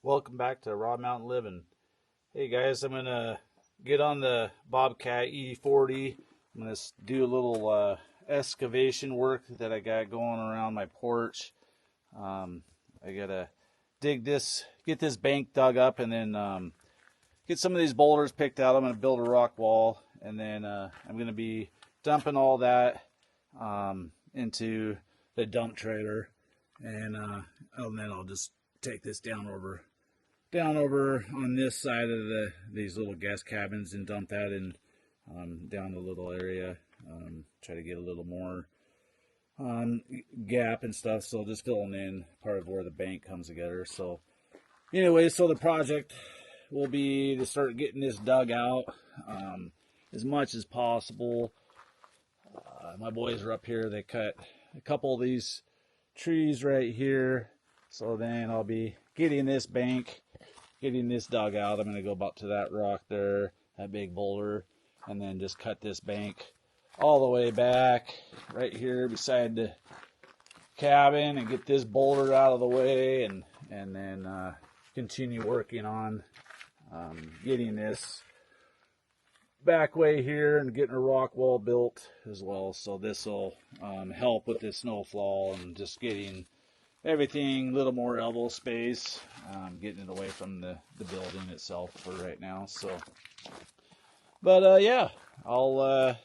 Welcome back to Raw Mountain Living. Hey guys, I'm gonna get on the Bobcat E40. I'm gonna do a little excavation work that I got going around my porch. I gotta dig this, get this bank dug up, and then get some of these boulders picked out. I'm gonna build a rock wall, and then I'm gonna be dumping all that into the dump trailer, and then I'll just take this down over on this side of these little guest cabins and dump that in down the little area. Try to get a little more gap and stuff, so just filling in part of where the bank comes together. So anyway, so the project will be to start getting this dug out as much as possible. My boys are up here. They cut a couple of these trees right here, so then I'll be getting this bank, getting this dug out. I'm going to go about to that rock there, that big boulder, and then just cut this bank all the way back right here beside the cabin and get this boulder out of the way, and then continue working on getting this back way here and getting a rock wall built as well. So this will help with this snowfall and just getting everything a little more elbow space, getting it away from the building itself for right now. So, but yeah, I'll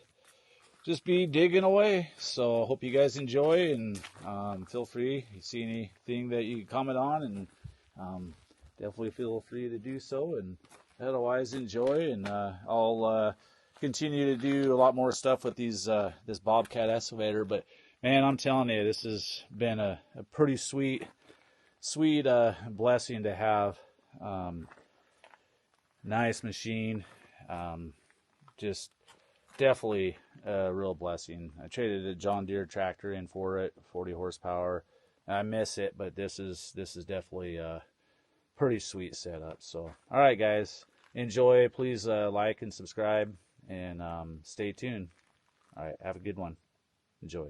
just be digging away. So I hope you guys enjoy, and feel free, if you see anything that you can comment on, and definitely feel free to do so. And otherwise, enjoy, and I'll continue to do a lot more stuff with these this Bobcat excavator. But man, I'm telling you, this has been a pretty sweet blessing to have. Nice machine, just definitely a real blessing. I traded a John Deere tractor in for it, 40 horsepower. I miss it, but this is definitely a pretty sweet setup. So, all right, guys, enjoy. Please like and subscribe, and stay tuned. All right, have a good one. Enjoy.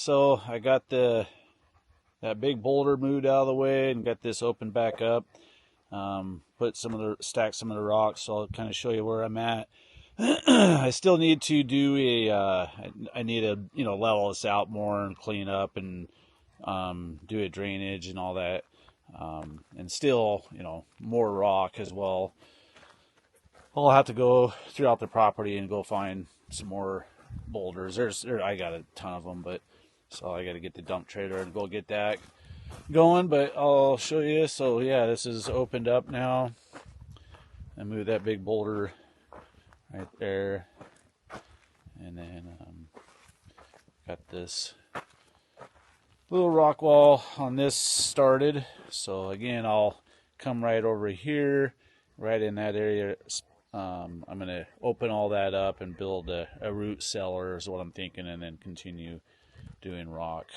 so I got that big boulder moved out of the way and got this opened back up. Stacked some of the rocks, so I'll kind of show you where I'm at. I still need to do I need to level this out more and clean up and do a drainage and all that, and still more rock as well. I'll have to go throughout the property and go find some more boulders. I got a ton of them, but so I got to get the dump trailer and go get that going. But I'll show you. So yeah, this is opened up now. I moved that big boulder right there, and then got this little rock wall on this started. So again, I'll come right over here, right in that area. I'm going to open all that up and build a root cellar is what I'm thinking, and then continue doing rock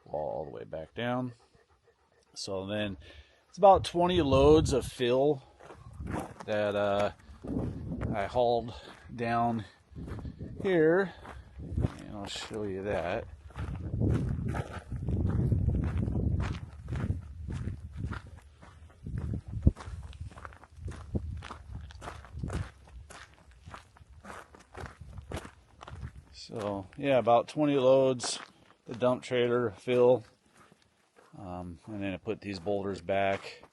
wall all the way back down. So then it's about 20 loads of fill that I hauled down here, and I'll show you that. So yeah, about 20 loads, the dump trailer fill, and then I put these boulders back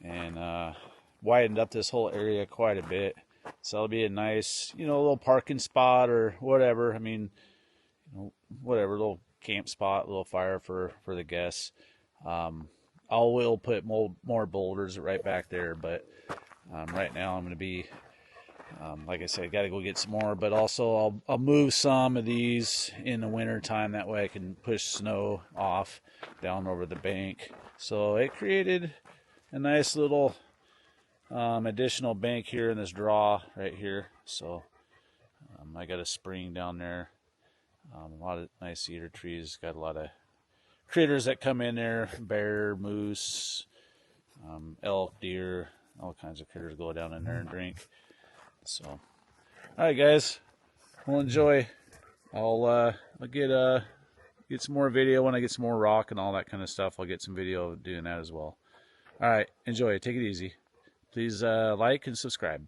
and widened up this whole area quite a bit. So it'll be a nice, little parking spot or whatever. I mean, whatever, little camp spot, little fire for the guests. I will put more boulders right back there, but right now I'm going to be, like I said, I got to go get some more, but also I'll move some of these in the winter time. That way I can push snow off down over the bank. So it created a nice little additional bank here in this draw right here. So I got a spring down there. A lot of nice cedar trees. Got a lot of critters that come in there. Bear, moose, elk, deer, all kinds of critters go down in there and drink. So, all right, guys, we'll enjoy. I'll get some more video when I get some more rock and all that kind of stuff. I'll get some video of doing that as well. All right, enjoy. Take it easy. Please like and subscribe.